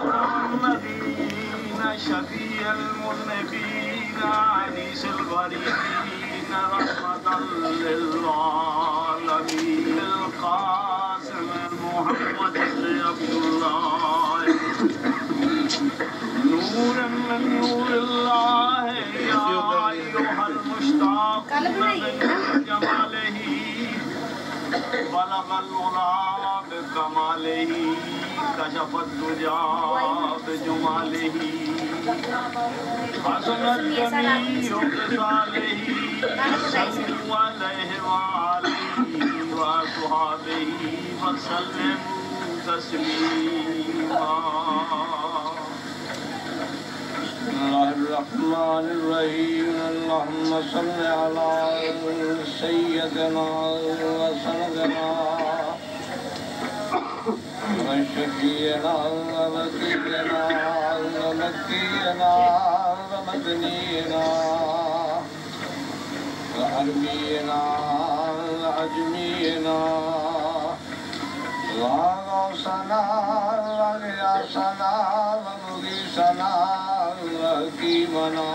خاتم النبيين شفيع المذنبين أنيس الغريبين رحمة للعالمين القاسم محمد عبد الله نورا من نور الله يا أيها المشتاقون من جماله بلغ العلا بكماله كشف الدجى بجماله حسنت جميع خصاله صلوا عليه وآله وصحبه وسلموا تسليما بسم الله الرحمن الرحيم اللهم صل على سيدنا وسندنا وشفيعنا ووكيلنا ومكينا ومدنينا وعربينا وعجمينا وغوثنا وغياثنا ومغيثنا وحكيمنا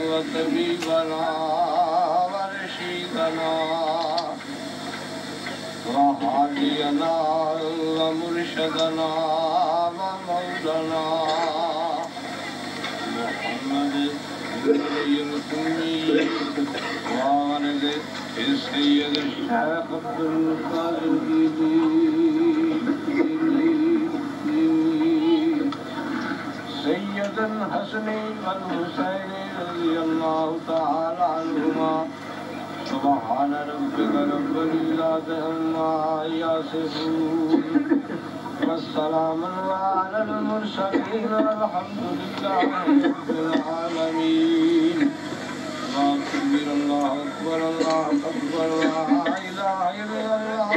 وطبيبنا ورشيدنا وهادينا ومرشدنا ومولانا محمد النبي الأمي وولد السيد الشيخ عبد القادر سيد الحسن والحسين رضي الله تعالى عنهما سبحان ربك رب العزة عما يصفون والسلام على المرسلين والحمد لله رب العالمين الله أكبر الله أكبر لا إله إلا الله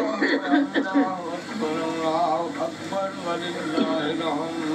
الله أكبر الله أكبر ولله الحمد